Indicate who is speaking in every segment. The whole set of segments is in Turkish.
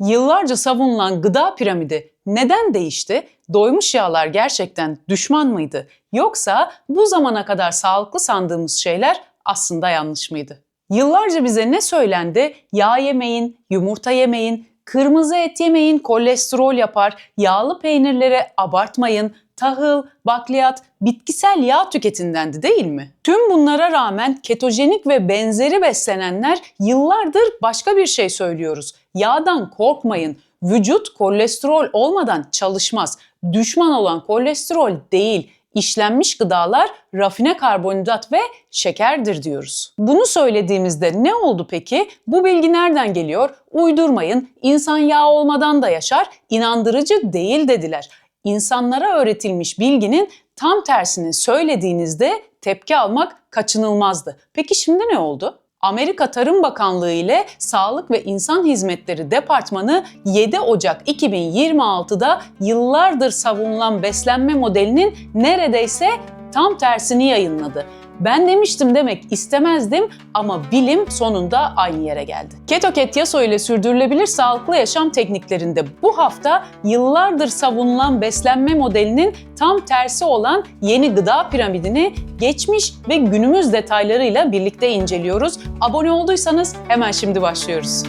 Speaker 1: Yıllarca savunulan gıda piramidi neden değişti? Doymuş yağlar gerçekten düşman mıydı? Yoksa bu zamana kadar sağlıklı sandığımız şeyler aslında yanlış mıydı? Yıllarca bize ne söylendi? Yağ yemeyin, yumurta yemeyin, kırmızı et yemeyin, kolesterol yapar, yağlı peynirlere abartmayın, tahıl, bakliyat, bitkisel yağ tüketindendi değil mi? Tüm bunlara rağmen ketojenik ve benzeri beslenenler yıllardır başka bir şey söylüyoruz. Yağdan korkmayın. Vücut kolesterol olmadan çalışmaz. Düşman olan kolesterol değil, işlenmiş gıdalar, rafine karbonhidrat ve şekerdir diyoruz. Bunu söylediğimizde ne oldu peki? Bu bilgi nereden geliyor? Uydurmayın, insan yağ olmadan da yaşar, inandırıcı değil dediler. İnsanlara öğretilmiş bilginin tam tersini söylediğinizde tepki almak kaçınılmazdı. Peki şimdi ne oldu? Amerika Tarım Bakanlığı ile Sağlık ve İnsan Hizmetleri Departmanı 7 Ocak 2026'da yıllardır savunulan beslenme modelinin neredeyse tam tersini yayınladı. Ben demiştim demek istemezdim ama bilim sonunda aynı yere geldi. Keto ile sürdürülebilir sağlıklı yaşam tekniklerinde bu hafta yıllardır savunulan beslenme modelinin tam tersi olan yeni gıda piramidini geçmiş ve günümüz detaylarıyla birlikte inceliyoruz. Abone olduysanız hemen şimdi başlıyoruz.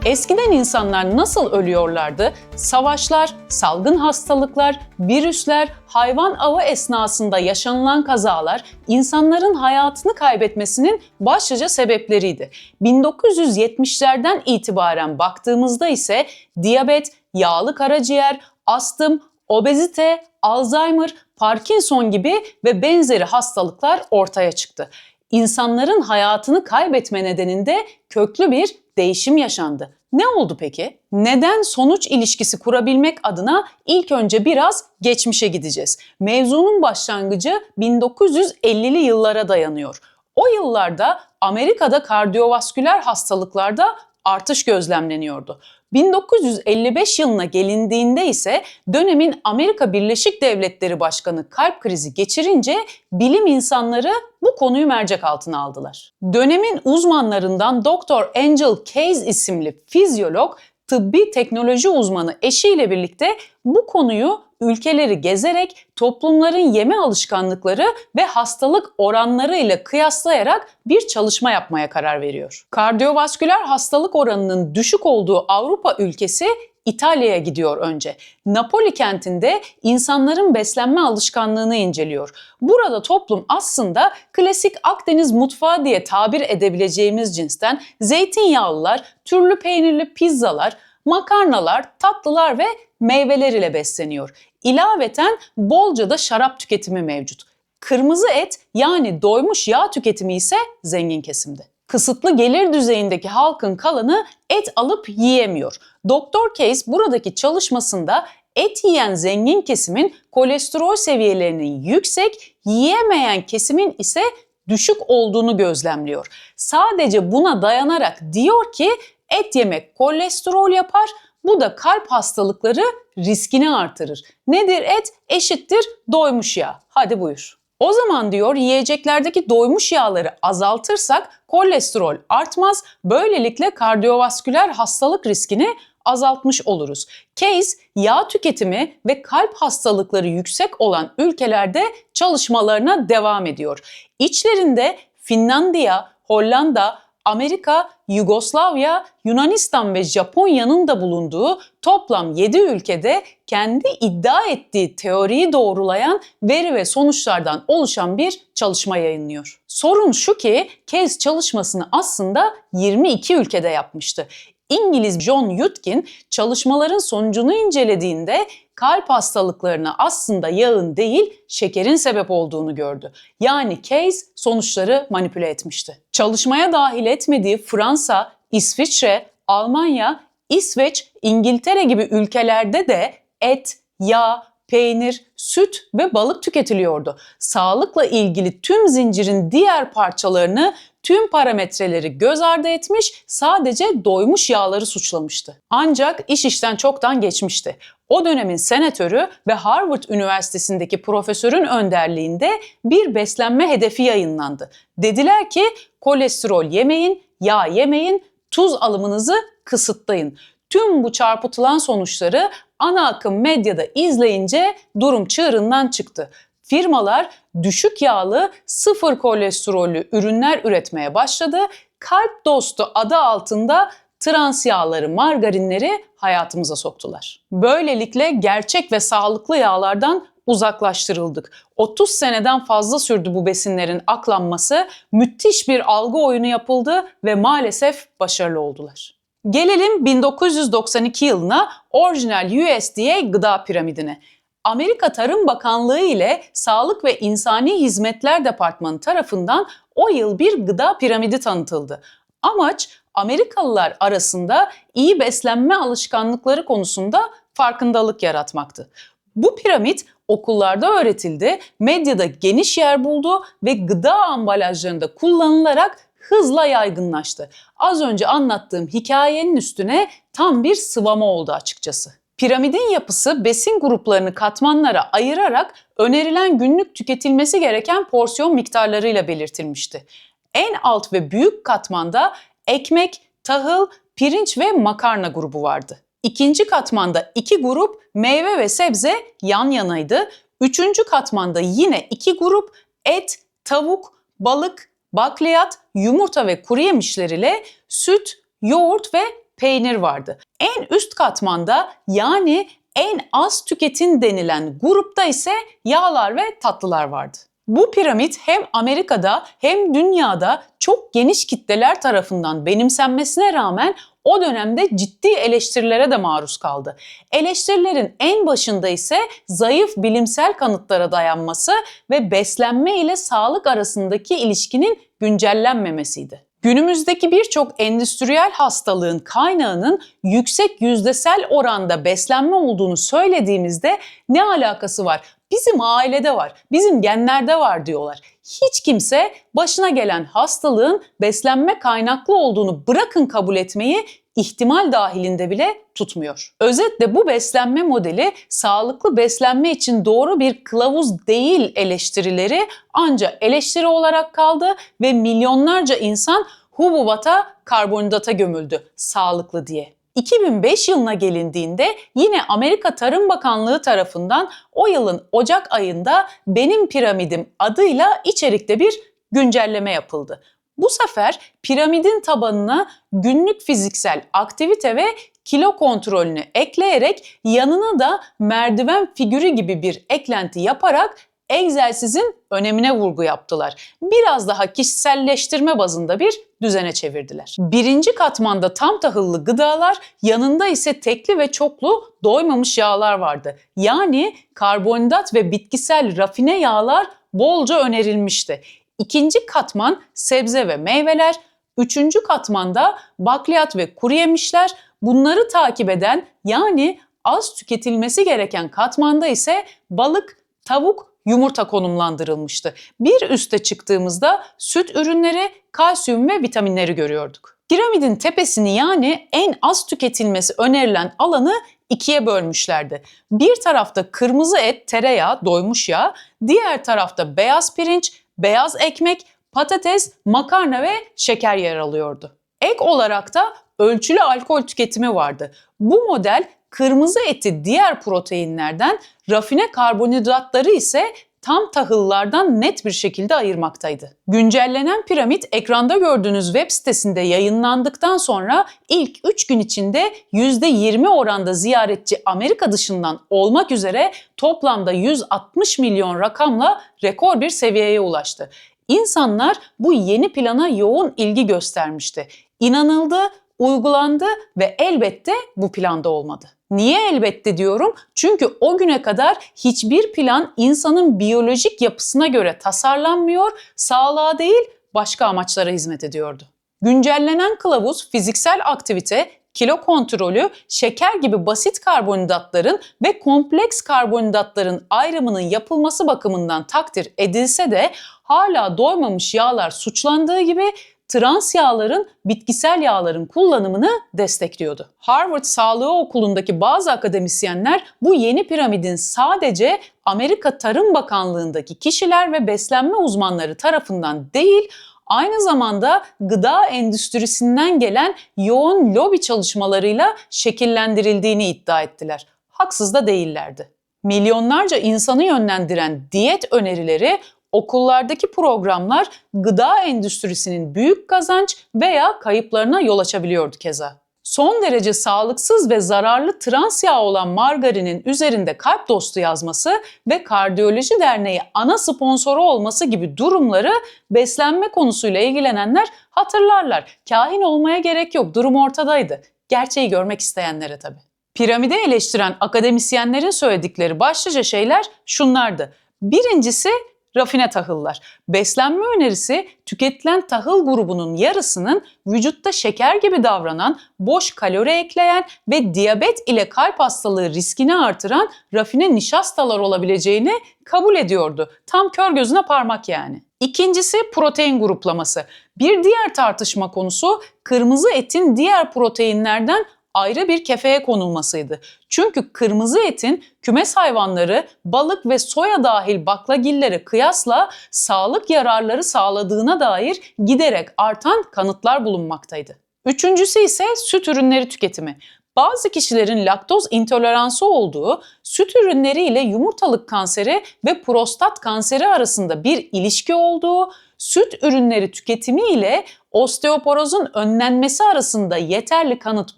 Speaker 1: Eskiden insanlar nasıl ölüyorlardı? Savaşlar, salgın hastalıklar, virüsler, hayvan avı esnasında yaşanılan kazalar insanların hayatını kaybetmesinin başlıca sebepleriydi. 1970'lerden itibaren baktığımızda ise diyabet, yağlı karaciğer, astım, obezite, Alzheimer, Parkinson gibi ve benzeri hastalıklar ortaya çıktı. İnsanların hayatını kaybetme nedeninde köklü bir değişim yaşandı. Ne oldu peki? Neden sonuç ilişkisi kurabilmek adına ilk önce biraz geçmişe gideceğiz. Mevzunun başlangıcı 1950'li yıllara dayanıyor. O yıllarda Amerika'da kardiyovasküler hastalıklarda artış gözlemleniyordu. 1955 yılına gelindiğinde ise dönemin Amerika Birleşik Devletleri Başkanı kalp krizi geçirince bilim insanları bu konuyu mercek altına aldılar. Dönemin uzmanlarından Dr. Angel Case isimli fizyolog, tıbbi teknoloji uzmanı eşiyle birlikte bu konuyu ülkeleri gezerek toplumların yeme alışkanlıkları ve hastalık oranlarıyla kıyaslayarak bir çalışma yapmaya karar veriyor. Kardiyovasküler hastalık oranının düşük olduğu Avrupa ülkesi İtalya'ya gidiyor önce. Napoli kentinde insanların beslenme alışkanlığını inceliyor. Burada toplum aslında klasik Akdeniz mutfağı diye tabir edebileceğimiz cinsten zeytinyağlılar, türlü peynirli pizzalar, makarnalar, tatlılar ve meyveler ile besleniyor. İlaveten bolca da şarap tüketimi mevcut. Kırmızı et yani doymuş yağ tüketimi ise zengin kesimde. Kısıtlı gelir düzeyindeki halkın kalanı et alıp yiyemiyor. Dr. Case buradaki çalışmasında et yiyen zengin kesimin kolesterol seviyelerinin yüksek, yiyemeyen kesimin ise düşük olduğunu gözlemliyor. Sadece buna dayanarak diyor ki et yemek kolesterol yapar, bu da kalp hastalıkları riskini artırır. Nedir et? Eşittir doymuş yağ. Hadi buyur. O zaman diyor yiyeceklerdeki doymuş yağları azaltırsak kolesterol artmaz. Böylelikle kardiyovasküler hastalık riskini azaltmış oluruz. Case yağ tüketimi ve kalp hastalıkları yüksek olan ülkelerde çalışmalarına devam ediyor. İçlerinde Finlandiya, Hollanda, Amerika, Yugoslavya, Yunanistan ve Japonya'nın da bulunduğu toplam 7 ülkede kendi iddia ettiği teoriyi doğrulayan veri ve sonuçlardan oluşan bir çalışma yayınlıyor. Sorun şu ki Case çalışmasını aslında 22 ülkede yapmıştı. İngiliz John Yudkin çalışmaların sonucunu incelediğinde kalp hastalıklarına aslında yağın değil şekerin sebep olduğunu gördü. Yani Case sonuçları manipüle etmişti. Çalışmaya dahil etmediği Fransa, İsviçre, Almanya, İsveç, İngiltere gibi ülkelerde de et, yağ, peynir, süt ve balık tüketiliyordu. Sağlıkla ilgili tüm zincirin diğer parçalarını, tüm parametreleri göz ardı etmiş, sadece doymuş yağları suçlamıştı. Ancak iş işten çoktan geçmişti. O dönemin senatörü ve Harvard Üniversitesi'ndeki profesörün önderliğinde bir beslenme hedefi yayınlandı. Dediler ki kolesterol yemeyin, yağ yemeyin, tuz alımınızı kısıtlayın. Tüm bu çarpıtılan sonuçları ana akım medyada izleyince durum çığırından çıktı. Firmalar düşük yağlı, sıfır kolesterollü ürünler üretmeye başladı. Kalp dostu adı altında trans yağları, margarinleri hayatımıza soktular. Böylelikle gerçek ve sağlıklı yağlardan uzaklaştırıldık. 30 seneden fazla sürdü bu besinlerin aklanması, müthiş bir algı oyunu yapıldı ve maalesef başarılı oldular. Gelelim 1992 yılına, orijinal USDA gıda piramidine. Amerika Tarım Bakanlığı ile Sağlık ve İnsani Hizmetler Departmanı tarafından o yıl bir gıda piramidi tanıtıldı. Amaç Amerikalılar arasında iyi beslenme alışkanlıkları konusunda farkındalık yaratmaktı. Bu piramit okullarda öğretildi, medyada geniş yer buldu ve gıda ambalajlarında kullanılarak hızla yaygınlaştı. Az önce anlattığım hikayenin üstüne tam bir sıvama oldu açıkçası. Piramidin yapısı besin gruplarını katmanlara ayırarak önerilen günlük tüketilmesi gereken porsiyon miktarlarıyla belirtilmişti. En alt ve büyük katmanda ekmek, tahıl, pirinç ve makarna grubu vardı. İkinci katmanda iki grup meyve ve sebze yan yanaydı. Üçüncü katmanda yine iki grup et, tavuk, balık, bakliyat, yumurta ve kuru yemişler ile süt, yoğurt ve peynir vardı. En üst katmanda, yani en az tüketin denilen grupta ise yağlar ve tatlılar vardı. Bu piramit hem Amerika'da hem dünyada çok geniş kitleler tarafından benimsenmesine rağmen o dönemde ciddi eleştirilere de maruz kaldı. Eleştirilerin en başında ise zayıf bilimsel kanıtlara dayanması ve beslenme ile sağlık arasındaki ilişkinin güncellenmemesiydi. Günümüzdeki birçok endüstriyel hastalığın kaynağının yüksek yüzdesel oranda beslenme olduğunu söylediğimizde ne alakası var? Bizim ailede var, bizim genlerde var diyorlar. Hiç kimse başına gelen hastalığın beslenme kaynaklı olduğunu bırakın kabul etmeyi, ihtimal dahilinde bile tutmuyor. Özetle bu beslenme modeli sağlıklı beslenme için doğru bir kılavuz değil eleştirileri ancak eleştiri olarak kaldı ve milyonlarca insan hububata, karbonhidrata gömüldü sağlıklı diye. 2005 yılına gelindiğinde yine Amerika Tarım Bakanlığı tarafından o yılın Ocak ayında Benim Piramidim adıyla içerikte bir güncelleme yapıldı. Bu sefer piramidin tabanına günlük fiziksel aktivite ve kilo kontrolünü ekleyerek yanına da merdiven figürü gibi bir eklenti yaparak egzersizin önemine vurgu yaptılar. Biraz daha kişiselleştirme bazında bir düzene çevirdiler. Birinci katmanda tam tahıllı gıdalar, yanında ise tekli ve çoklu doymamış yağlar vardı. Yani karbonhidrat ve bitkisel rafine yağlar bolca önerilmişti. İkinci katman sebze ve meyveler, üçüncü katmanda bakliyat ve kuru yemişler, bunları takip eden yani az tüketilmesi gereken katmanda ise balık, tavuk, yumurta konumlandırılmıştı. Bir üste çıktığımızda süt ürünleri, kalsiyum ve vitaminleri görüyorduk. Piramidin tepesini, yani en az tüketilmesi önerilen alanı ikiye bölmüşlerdi. Bir tarafta kırmızı et, tereyağı, doymuş yağ, diğer tarafta beyaz pirinç, beyaz ekmek, patates, makarna ve şeker yer alıyordu. Ek olarak da ölçülü alkol tüketimi vardı. Bu model kırmızı eti diğer proteinlerden, rafine karbonhidratları ise tam tahıllardan net bir şekilde ayırmaktaydı. Güncellenen piramit ekranda gördüğünüz web sitesinde yayınlandıktan sonra ilk 3 gün içinde %20 oranda ziyaretçi Amerika dışından olmak üzere toplamda 160 milyon rakamla rekor bir seviyeye ulaştı. İnsanlar bu yeni plana yoğun ilgi göstermişti. İnanıldı, uygulandı ve elbette bu planda olmadı. Niye elbette diyorum? Çünkü o güne kadar hiçbir plan insanın biyolojik yapısına göre tasarlanmıyor, sağlığa değil başka amaçlara hizmet ediyordu. Güncellenen kılavuz fiziksel aktivite, kilo kontrolü, şeker gibi basit karbonhidratların ve kompleks karbonhidratların ayrımının yapılması bakımından takdir edilse de hala doymamış yağlar suçlandığı gibi trans yağların, bitkisel yağların kullanımını destekliyordu. Harvard Sağlığı Okulu'ndaki bazı akademisyenler bu yeni piramidin sadece Amerika Tarım Bakanlığı'ndaki kişiler ve beslenme uzmanları tarafından değil, aynı zamanda gıda endüstrisinden gelen yoğun lobi çalışmalarıyla şekillendirildiğini iddia ettiler. Haksız da değillerdi. Milyonlarca insanı yönlendiren diyet önerileri, okullardaki programlar gıda endüstrisinin büyük kazanç veya kayıplarına yol açabiliyordu keza. Son derece sağlıksız ve zararlı trans yağ olan margarinin üzerinde kalp dostu yazması ve Kardiyoloji Derneği ana sponsoru olması gibi durumları beslenme konusuyla ilgilenenler hatırlarlar. Kahin olmaya gerek yok, durum ortadaydı. Gerçeği görmek isteyenlere tabii. Piramidi eleştiren akademisyenlerin söyledikleri başlıca şeyler şunlardı. Birincisi, rafine tahıllar. Beslenme önerisi tüketilen tahıl grubunun yarısının vücutta şeker gibi davranan, boş kalori ekleyen ve diyabet ile kalp hastalığı riskini artıran rafine nişastalar olabileceğini kabul ediyordu. Tam kör gözüne parmak yani. İkincisi, protein gruplaması. Bir diğer tartışma konusu kırmızı etin diğer proteinlerden ayrı bir kefeye konulmasıydı. Çünkü kırmızı etin kümes hayvanları, balık ve soya dahil baklagillere kıyasla sağlık yararları sağladığına dair giderek artan kanıtlar bulunmaktaydı. Üçüncüsü ise süt ürünleri tüketimi. Bazı kişilerin laktoz intoleransı olduğu, süt ürünleri ile yumurtalık kanseri ve prostat kanseri arasında bir ilişki olduğu, süt ürünleri tüketimi ile osteoporozun önlenmesi arasında yeterli kanıt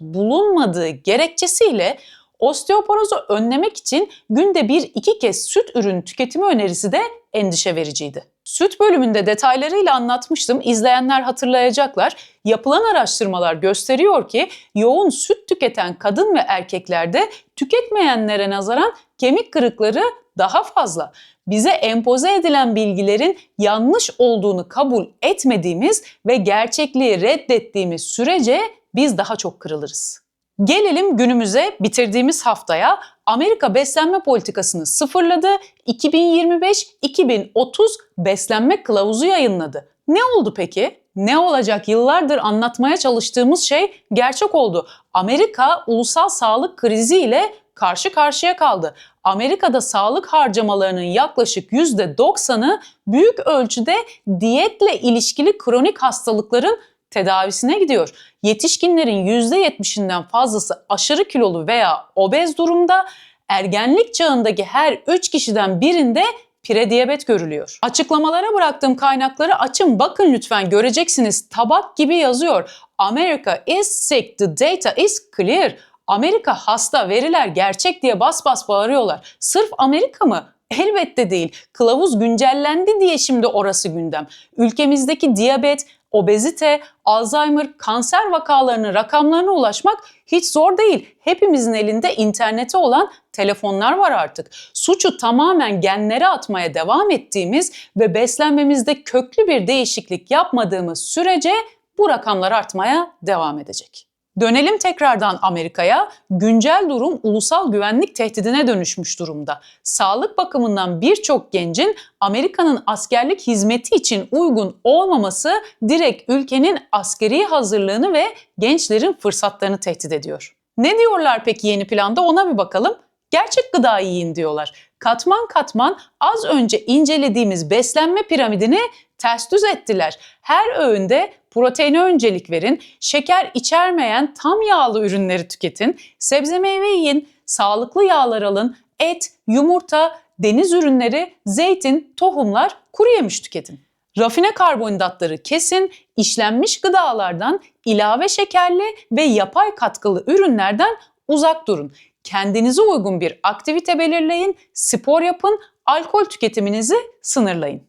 Speaker 1: bulunmadığı gerekçesiyle osteoporozu önlemek için günde 1-2 kez süt ürünü tüketimi önerisi de endişe vericiydi. Süt bölümünde detaylarıyla anlatmıştım. İzleyenler hatırlayacaklar. Yapılan araştırmalar gösteriyor ki yoğun süt tüketen kadın ve erkeklerde tüketmeyenlere nazaran kemik kırıkları daha fazla. Bize empoze edilen bilgilerin yanlış olduğunu kabul etmediğimiz ve gerçekliği reddettiğimiz sürece biz daha çok kırılırız. Gelelim günümüze, bitirdiğimiz haftaya. Amerika beslenme politikasını sıfırladı, 2025-2030 beslenme kılavuzu yayınladı. Ne oldu peki? Ne olacak? Yıllardır anlatmaya çalıştığımız şey gerçek oldu. Amerika ulusal sağlık krizi ile karşı karşıya kaldı. Amerika'da sağlık harcamalarının yaklaşık %90'ı büyük ölçüde diyetle ilişkili kronik hastalıkların tedavisine gidiyor. Yetişkinlerin %70'inden fazlası aşırı kilolu veya obez durumda, ergenlik çağındaki her 3 kişiden birinde prediyabet görülüyor. Açıklamalara bıraktığım kaynakları açın, bakın lütfen, göreceksiniz. Tabak gibi yazıyor. America is sick, the data is clear. Amerika hasta, veriler gerçek diye bas bas bağırıyorlar. Sırf Amerika mı? Elbette değil. Kılavuz güncellendi diye şimdi orası gündem. Ülkemizdeki diyabet, obezite, Alzheimer, kanser vakalarının rakamlarına ulaşmak hiç zor değil. Hepimizin elinde internete olan telefonlar var artık. Suçu tamamen genlere atmaya devam ettiğimiz ve beslenmemizde köklü bir değişiklik yapmadığımız sürece bu rakamlar artmaya devam edecek. Dönelim tekrardan Amerika'ya. Güncel durum ulusal güvenlik tehdidine dönüşmüş durumda. Sağlık bakımından birçok gencin Amerika'nın askerlik hizmeti için uygun olmaması direkt ülkenin askeri hazırlığını ve gençlerin fırsatlarını tehdit ediyor. Ne diyorlar peki yeni planda, ona bir bakalım. Gerçek gıda yiyin diyorlar. Katman katman az önce incelediğimiz beslenme piramidini ters düz ettiler. Her öğünde proteine öncelik verin, şeker içermeyen tam yağlı ürünleri tüketin, sebze meyve yiyin, sağlıklı yağlar alın, et, yumurta, deniz ürünleri, zeytin, tohumlar, kuru yemiş tüketin. Rafine karbonhidratları kesin, işlenmiş gıdalardan, ilave şekerli ve yapay katkılı ürünlerden uzak durun. Kendinize uygun bir aktivite belirleyin, spor yapın, alkol tüketiminizi sınırlayın.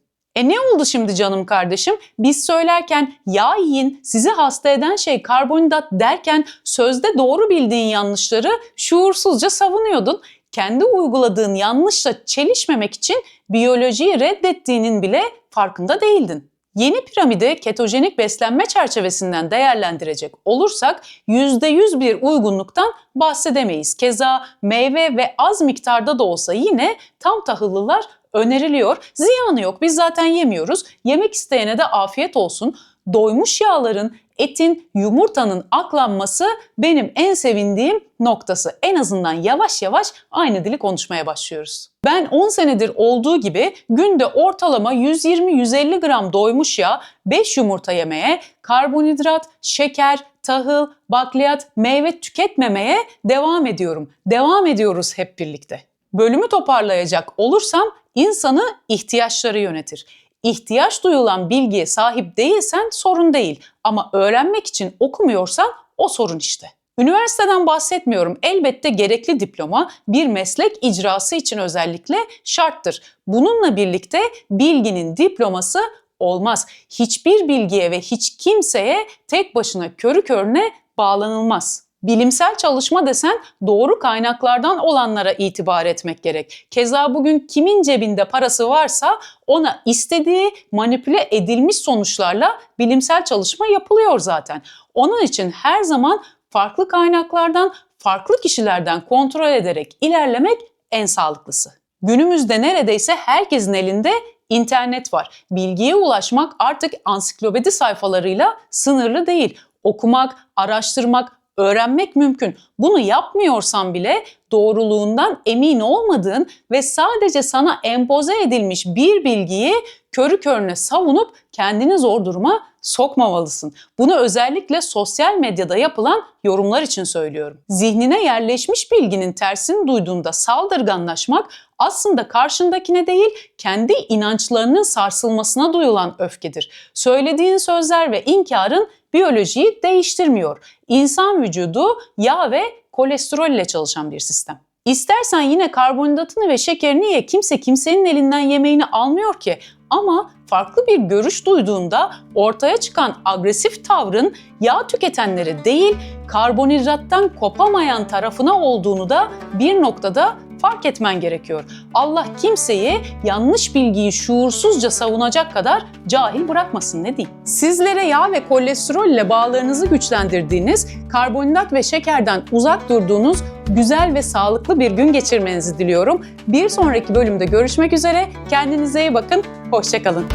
Speaker 1: Ne oldu şimdi canım kardeşim? Biz söylerken yağ yiyin, sizi hasta eden şey karbonhidrat derken sözde doğru bildiğin yanlışları şuursuzca savunuyordun. Kendi uyguladığın yanlışla çelişmemek için biyolojiyi reddettiğinin bile farkında değildin. Yeni piramidi ketojenik beslenme çerçevesinden değerlendirecek olursak %100 bir uygunluktan bahsedemeyiz. Keza meyve ve az miktarda da olsa yine tam tahıllılar öneriliyor. Ziyanı yok, biz zaten yemiyoruz. Yemek isteyene de afiyet olsun. Doymuş yağların, etin, yumurtanın aklanması benim en sevindiğim noktası. En azından yavaş yavaş aynı dili konuşmaya başlıyoruz. Ben 10 senedir olduğu gibi günde ortalama 120-150 gram doymuş yağ, 5 yumurta yemeye, karbonhidrat, şeker, tahıl, bakliyat, meyve tüketmemeye devam ediyorum. Devam ediyoruz hep birlikte. Bölümü toparlayacak olursam insanı ihtiyaçları yönetir. İhtiyaç duyulan bilgiye sahip değilsen sorun değil ama öğrenmek için okumuyorsan o sorun işte. Üniversiteden bahsetmiyorum. Elbette gerekli diploma bir meslek icrası için özellikle şarttır. Bununla birlikte bilginin diploması olmaz. Hiçbir bilgiye ve hiç kimseye tek başına körü körüne bağlanılmaz. Bilimsel çalışma desen doğru kaynaklardan olanlara itibar etmek gerek. Keza bugün kimin cebinde parası varsa ona istediği manipüle edilmiş sonuçlarla bilimsel çalışma yapılıyor zaten. Onun için her zaman farklı kaynaklardan, farklı kişilerden kontrol ederek ilerlemek en sağlıklısı. Günümüzde neredeyse herkesin elinde internet var. Bilgiye ulaşmak artık ansiklopedi sayfalarıyla sınırlı değil. Okumak, araştırmak, öğrenmek mümkün. Bunu yapmıyorsan bile doğruluğundan emin olmadığın ve sadece sana empoze edilmiş bir bilgiyi körü körüne savunup kendini zor duruma sokmamalısın. Bunu özellikle sosyal medyada yapılan yorumlar için söylüyorum. Zihnine yerleşmiş bilginin tersini duyduğunda saldırganlaşmak aslında karşındakine değil, kendi inançlarının sarsılmasına duyulan öfkedir. Söylediğin sözler ve inkarın biyolojiyi değiştirmiyor. İnsan vücudu yağ ve kolesterol ile çalışan bir sistem. İstersen yine karbonhidratını ve şekerini ye, kimse kimsenin elinden yemeğini almıyor ki. Ama farklı bir görüş duyduğunda ortaya çıkan agresif tavrın yağ tüketenleri değil, karbonhidrattan kopamayan tarafına olduğunu da bir noktada fark etmen gerekiyor. Allah kimseyi yanlış bilgiyi şuursuzca savunacak kadar cahil bırakmasın, ne diyeyim. Sizlere yağ ve kolesterol ile bağlarınızı güçlendirdiğiniz, karbonhidrat ve şekerden uzak durduğunuz güzel ve sağlıklı bir gün geçirmenizi diliyorum. Bir sonraki bölümde görüşmek üzere. Kendinize iyi bakın. Hoşça kalın.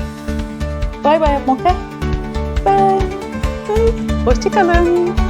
Speaker 1: Bay bay yapmakta. Bye. Hoşça kalın.